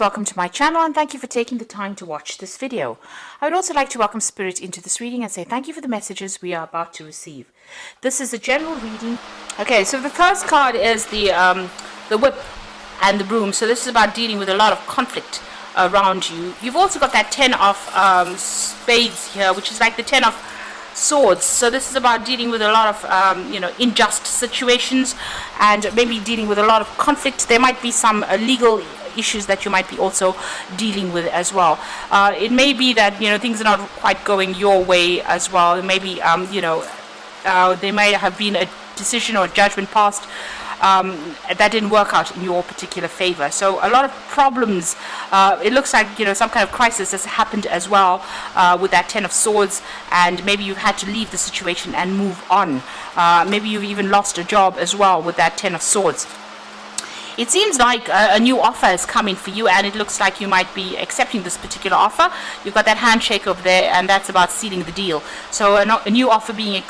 Welcome to my channel and thank you for taking the time to watch this video. I would also like to welcome Spirit into this reading and say thank you for the messages we are about to receive. This is a general reading. Okay, so the first card is the whip and the broom. So this is about dealing with a lot of conflict around you. You've also got that 10 of spades here, which is like the 10 of swords. So this is about dealing with a lot of unjust situations and maybe dealing with a lot of conflict. There might be some legal issues that you might be also dealing with as well. It may be that things are not quite going your way as well. Maybe there may have been a decision or judgment passed that didn't work out in your particular favor. So a lot of problems. It looks like some kind of crisis has happened as well with that 10 of swords, and maybe you've had to leave the situation and move on. Maybe you've even lost a job as well with that 10 of swords. It seems like a new offer is coming for you, and it looks like you might be accepting this particular offer. You've got that handshake over there, and that's about sealing the deal. So a new offer being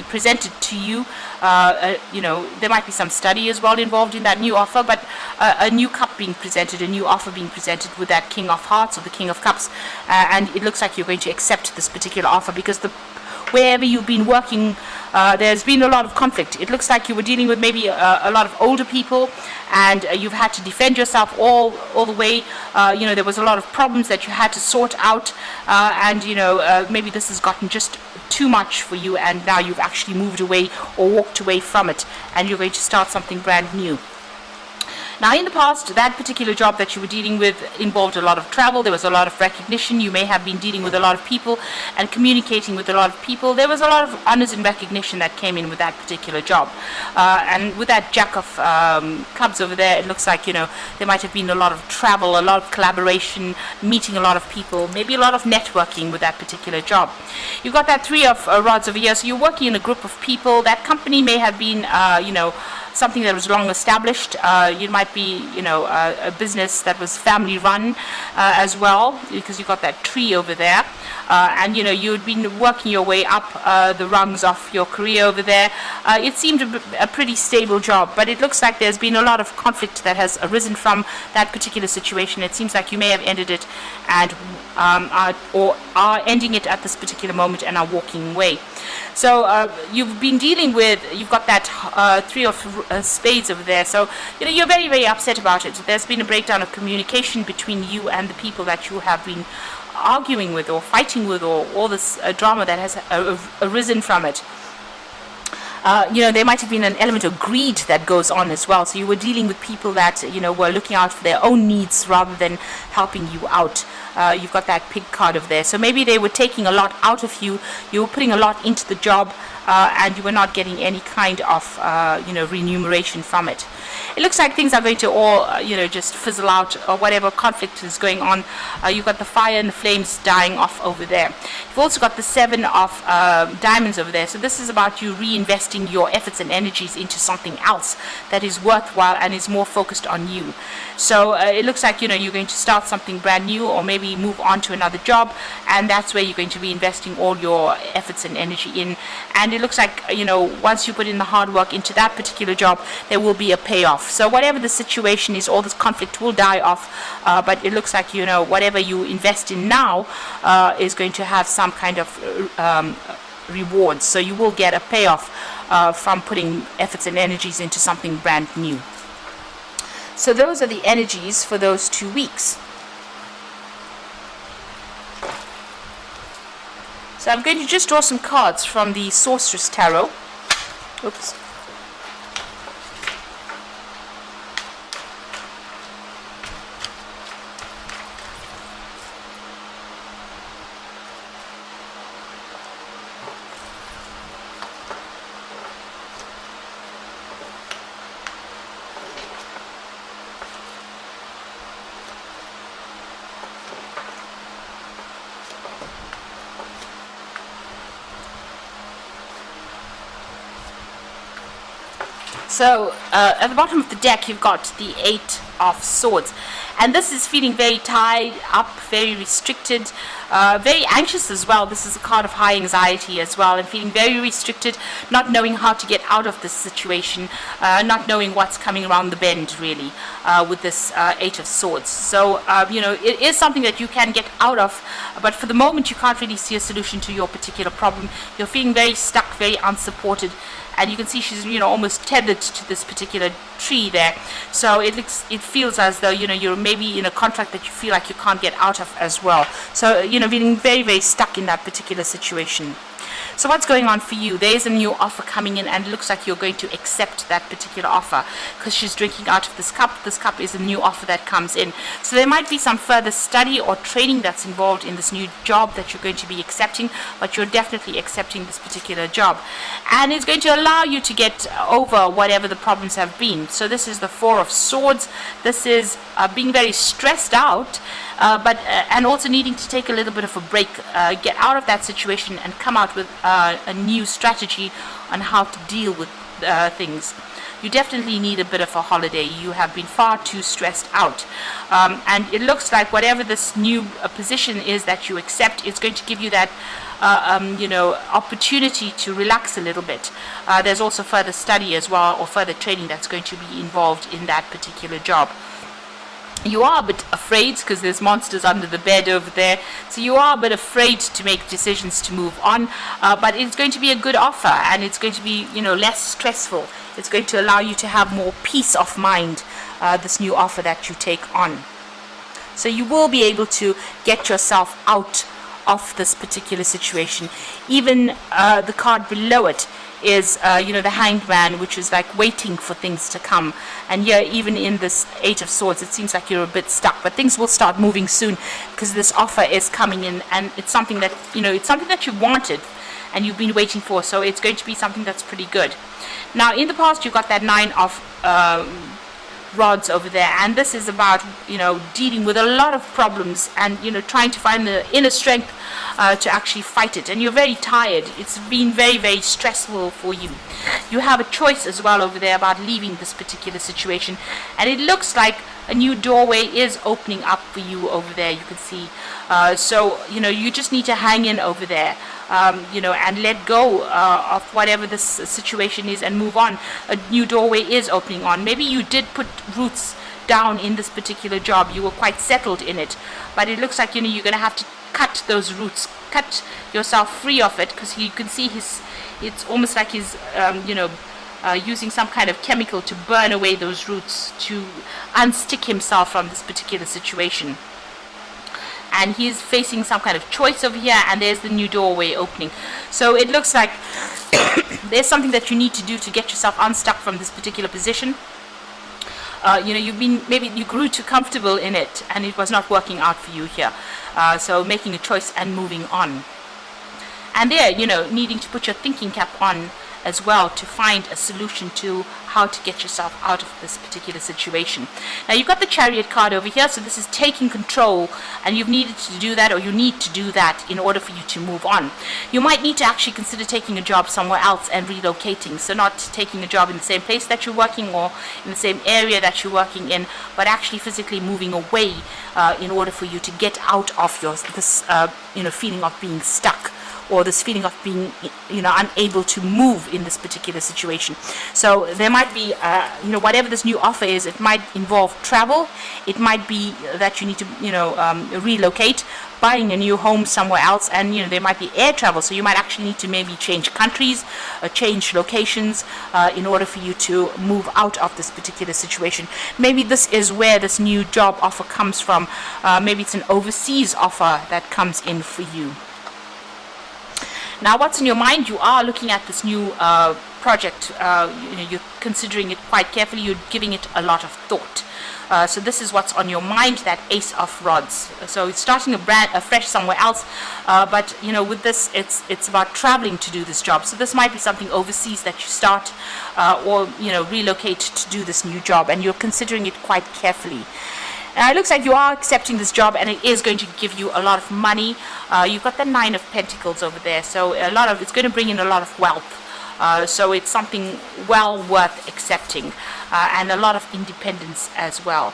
presented to you. There might be some study as well involved in that new offer, but a new cup being presented, a new offer being presented with that King of Hearts or the King of Cups, and it looks like you're going to accept this particular offer because wherever you've been working, there's been a lot of conflict. It looks like you were dealing with maybe a lot of older people, and you've had to defend yourself all the way. There was a lot of problems that you had to sort out, and maybe this has gotten just too much for you, and now you've actually moved away or walked away from it, and you're going to start something brand new. Now, in the past, that particular job that you were dealing with involved a lot of travel. There was a lot of recognition. You may have been dealing with a lot of people and communicating with a lot of people. There was a lot of honors and recognition that came in with that particular job. And with that Jack of Cups over there, it looks like, there might have been a lot of travel, a lot of collaboration, meeting a lot of people, maybe a lot of networking with that particular job. You've got that 3 of rods over here. So you're working in a group of people. That company may have been, something that was long established. You might be, a business that was family run as well, because you've got that tree over there. And you'd been working your way up the rungs of your career over there. It seemed a pretty stable job, but it looks like there's been a lot of conflict that has arisen from that particular situation. It seems like you may have ended it and or are ending it at this particular moment and are walking away. So you've been dealing with, you've got that 3 of spades over there. So you're very, very upset about it. There's been a breakdown of communication between you and the people that you have been arguing with or fighting with, or all this drama that has arisen from it. There might have been an element of greed that goes on as well. So you were dealing with people that, were looking out for their own needs rather than helping you out. You've got that pig card over there. So maybe they were taking a lot out of you. You were putting a lot into the job, and you were not getting any kind of, remuneration from it. It looks like things are going to all, just fizzle out, or whatever conflict is going on. You've got the fire and the flames dying off over there. You've also got the 7 of diamonds over there. So this is about you reinvesting your efforts and energies into something else that is worthwhile and is more focused on you. So it looks like, you're going to start something brand new, or maybe move on to another job, and that's where you're going to be investing all your efforts and energy in. And it looks like, once you put in the hard work into that particular job, there will be a payoff. So whatever the situation is, all this conflict will die off, but it looks like, whatever you invest in now is going to have some kind of rewards. So you will get a payoff from putting efforts and energies into something brand new. So those are the energies for those 2 weeks. So I'm going to just draw some cards from the Sorceress Tarot. Oops. So at the bottom of the deck, you've got the 8 of Swords. And this is feeling very tied up, very restricted, very anxious as well. This is a card of high anxiety as well, and feeling very restricted, not knowing how to get out of this situation, not knowing what's coming around the bend, really, with this 8 of Swords. So, it is something that you can get out of, but for the moment, you can't really see a solution to your particular problem. You're feeling very stuck, very unsupported. And you can see she's, almost tethered to this particular tree there. So it feels as though, you're maybe in a contract that you feel like you can't get out of as well. So, feeling very, very stuck in that particular situation. So what's going on for you? There is a new offer coming in, and it looks like you're going to accept that particular offer because she's drinking out of this cup. This cup is a new offer that comes in. So there might be some further study or training that's involved in this new job that you're going to be accepting, but you're definitely accepting this particular job. And it's going to allow you to get over whatever the problems have been. So this is the 4 of Swords. This is being very stressed out, and also needing to take a little bit of a break, get out of that situation and come out with a new strategy on how to deal with things. You definitely need a bit of a holiday. You have been far too stressed out, and it looks like whatever this new position is that you accept is going to give you that opportunity to relax a little bit. There's also further study as well, or further training that's going to be involved in that particular job. You are a bit afraid because there's monsters under the bed over there, so you are a bit afraid to make decisions to move on, but it's going to be a good offer, and it's going to be less stressful. It's going to allow you to have more peace of mind, this new offer that you take on. So you will be able to get yourself out of this particular situation. Even the card below it is the Hanged Man, which is like waiting for things to come. And here, even in this 8 of Swords, it seems like you're a bit stuck, but things will start moving soon because this offer is coming in, and it's something that it's something that you wanted and you've been waiting for. So it's going to be something that's pretty good. Now, in the past, you got that 9 of rods over there, and this is about dealing with a lot of problems and trying to find the inner strength to actually fight it. And you're very tired. It's been very, very stressful for you. You have a choice as well over there about leaving this particular situation, and it looks like a new doorway is opening up for you over there. You can see so you just need to hang in over there, and let go of whatever this situation is and move on. A new doorway is opening on. Maybe you did put roots down in this particular job. You were quite settled in it, but it looks like you're going to have to cut those roots, cut yourself free of it, because you can see it's almost like he's using some kind of chemical to burn away those roots, to unstick himself from this particular situation. And he's facing some kind of choice over here, and there's the new doorway opening. So it looks like there's something that you need to do to get yourself unstuck from this particular position. Maybe you grew too comfortable in it and it was not working out for you here. So making a choice and moving on. And there, needing to put your thinking cap on as well to find a solution to how to get yourself out of this particular situation. Now, you've got the Chariot card over here, so this is taking control, and you've needed to do that, or you need to do that in order for you to move on. You might need to actually consider taking a job somewhere else and relocating, so not taking a job in the same place that you're working or in the same area that you're working in, but actually physically moving away in order for you to get out of this feeling of being stuck, or this feeling of being unable to move in this particular situation. So there might be whatever this new offer is, it might involve travel, it might be that you need to relocate, buying a new home somewhere else, and there might be air travel, so you might actually need to maybe change countries, change locations in order for you to move out of this particular situation. Maybe this is where this new job offer comes from. Maybe it's an overseas offer that comes in for you. Now, what's in your mind? You are looking at this new project. You're considering it quite carefully. You're giving it a lot of thought. So this is what's on your mind, that Ace of Rods. So it's starting afresh somewhere else. But with this, it's about traveling to do this job. So this might be something overseas that you start, or relocate to do this new job, and you're considering it quite carefully. It looks like you are accepting this job, and it is going to give you a lot of money. You've got the 9 of Pentacles over there, so it's going to bring in a lot of wealth. So it's something well worth accepting, and a lot of independence as well.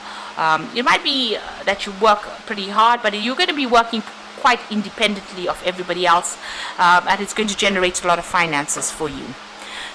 It might be that you work pretty hard, but you're going to be working quite independently of everybody else, and it's going to generate a lot of finances for you.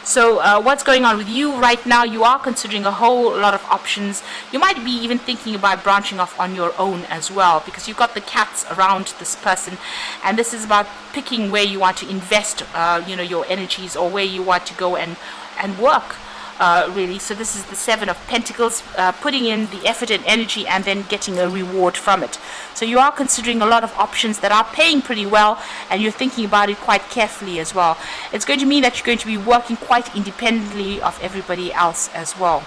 So what's going on with you right now? You are considering a whole lot of options. You might be even thinking about branching off on your own as well, because you've got the cats around this person, and this is about picking where you want to invest your energies, or where you want to go and work. Really. So this is the Seven of Pentacles, putting in the effort and energy and then getting a reward from it. So you are considering a lot of options that are paying pretty well, and you're thinking about it quite carefully as well. It's going to mean that you're going to be working quite independently of everybody else as well.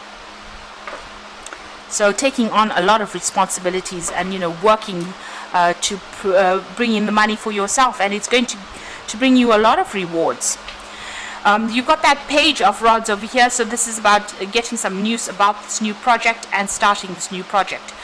So taking on a lot of responsibilities and working to bring in the money for yourself, and it's going to bring you a lot of rewards. You've got that Page of Rods over here, so this is about getting some news about this new project and starting this new project.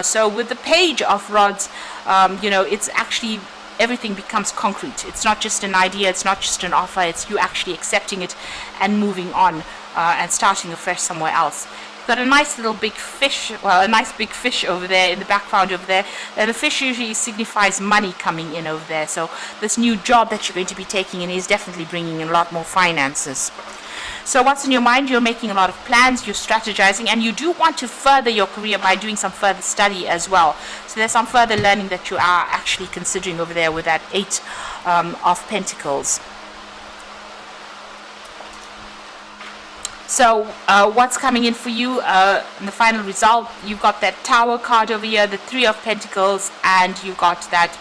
So with the Page of Rods, it's actually, everything becomes concrete. It's not just an idea, it's not just an offer, it's you actually accepting it and moving on and starting afresh somewhere else. Got a nice little big fish, well, a nice big fish over there in the background over there. The fish usually signifies money coming in over there. So this new job that you're going to be taking in is definitely bringing in a lot more finances. So what's in your mind? You're making a lot of plans, you're strategizing, and you do want to further your career by doing some further study as well. So there's some further learning that you are actually considering over there with that Eight of Pentacles. So what's coming in for you in the final result? You've got that Tower card over here, the Three of Pentacles, and you've got that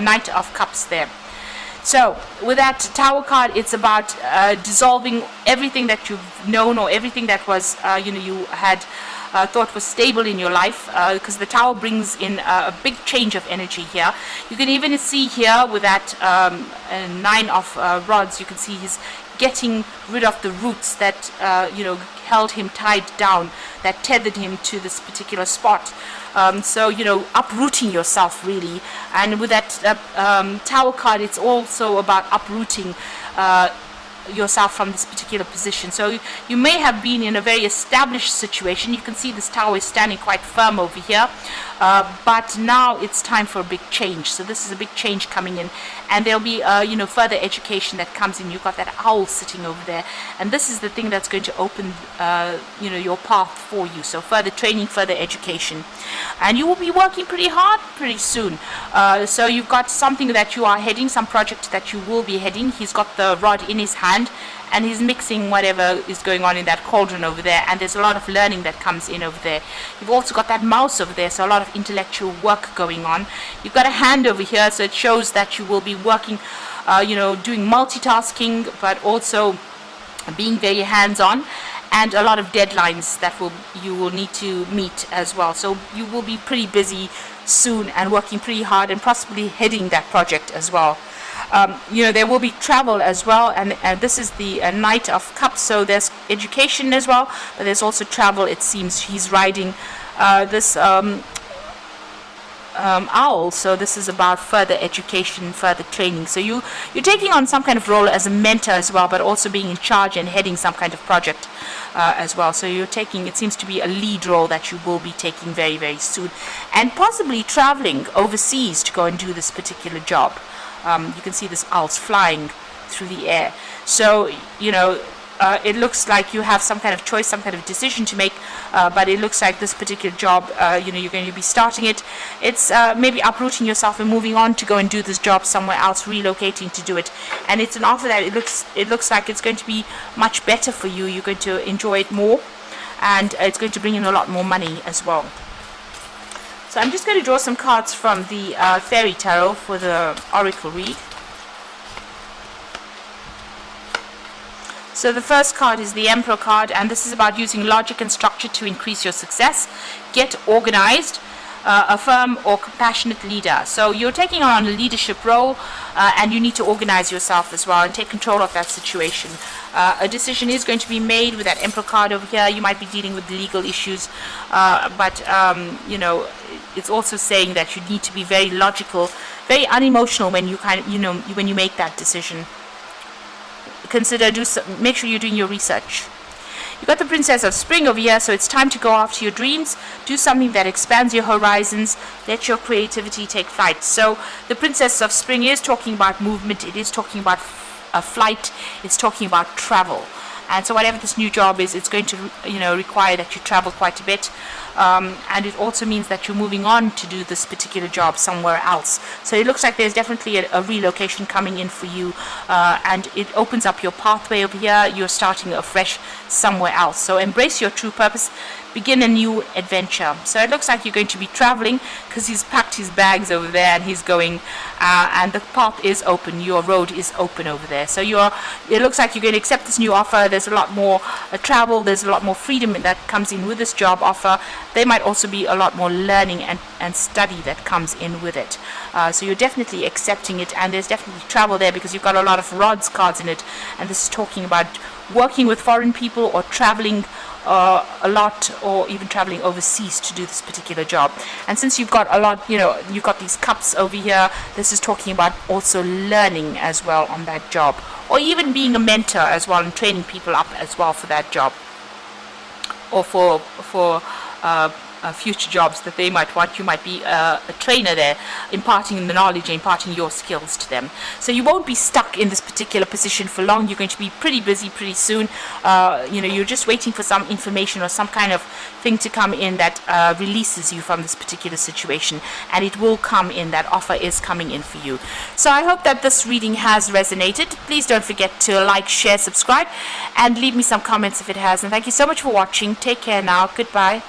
Knight of Cups there. So with that Tower card, it's about dissolving everything that you've known, or everything that was you had thought was stable in your life, because the Tower brings in a big change of energy here. You can even see here with that Nine of Rods, you can see he's getting rid of the roots that held him tied down, that tethered him to this particular spot. So uprooting yourself really. And with that Tower card, it's also about uprooting yourself from this particular position. So you may have been in a very established situation. You can see this Tower is standing quite firm over here, but now it's time for a big change. So this is a big change coming in, and there'll be further education that comes in. You've got that owl sitting over there, and this is the thing that's going to open your path for you. So further training, further education, and you will be working pretty hard pretty soon. So you've got something that you are heading, some project that you will be heading. He's got the rod in his hand, and he's mixing whatever is going on in that cauldron over there, and there's a lot of learning that comes in over there. You've also got that mouse over there, so a lot of intellectual work going on. You've got a hand over here, so it shows that you will be working doing multitasking, but also being very hands-on, and a lot of deadlines that you will need to meet as well. So you will be pretty busy soon and working pretty hard, and possibly heading that project as well. There will be travel as well, and this is the Knight of Cups, so there's education as well, but there's also travel. It seems he's riding this owl, so this is about further education, further training. So you're taking on some kind of role as a mentor as well, but also being in charge and heading some kind of project as well. So you're taking, it seems to be a lead role that you will be taking very, very soon, and possibly traveling overseas to go and do this particular job. You can see this owl's flying through the air. So, it looks like you have some kind of choice, some kind of decision to make, but it looks like this particular job, you're going to be starting it. It's maybe uprooting yourself and moving on to go and do this job somewhere else, relocating to do it. And it's an offer that it looks like it's going to be much better for you. You're going to enjoy it more, and it's going to bring in a lot more money as well. So I'm just going to draw some cards from the Fairy Tarot for the Oracle read. So the first card is the Emperor card, and this is about using logic and structure to increase your success. Get organized, a firm or compassionate leader. So you're taking on a leadership role, and you need to organize yourself as well and take control of that situation. A decision is going to be made with that Emperor card over here. You might be dealing with legal issues, but it's also saying that you need to be very logical, very unemotional when you when you make that decision. consider, make sure you're doing your research. You got the Princess of Spring over here, so it's time to go after your dreams, do something that expands your horizons, let your creativity take flight. So the Princess of Spring is talking about movement, it is talking about flight, it's talking about travel. And so whatever this new job is, it's going to require that you travel quite a bit, and it also means that you're moving on to do this particular job somewhere else. So it looks like there's definitely a relocation coming in for you, and it opens up your pathway over here. You're starting afresh somewhere else. So embrace your true purpose, begin a new adventure. So it looks like you're going to be traveling, because he's packed his bags over there and he's going, and the path is open, your road is open over there. So it looks like you're going to accept this new offer. There's a lot more travel, there's a lot more freedom that comes in with this job offer. There might also be a lot more learning and study that comes in with it. So you're definitely accepting it, and there's definitely travel there because you've got a lot of rods cards in it, and this is talking about working with foreign people or traveling a lot, or even traveling overseas to do this particular job. And since you've got a lot, you've got these cups over here, this is talking about also learning as well on that job, or even being a mentor as well and training people up as well for that job, or for future jobs that they might want. You might be a trainer there, imparting the knowledge, imparting your skills to them. So you won't be stuck in this particular position for long. You're going to be pretty busy pretty soon. You're just waiting for some information or some kind of thing to come in that releases you from this particular situation, and it will come in. That offer is coming in for you. So I hope that this reading has resonated. Please don't forget to like, share, subscribe, and leave me some comments if it has. And thank you so much for watching. Take care now. Goodbye.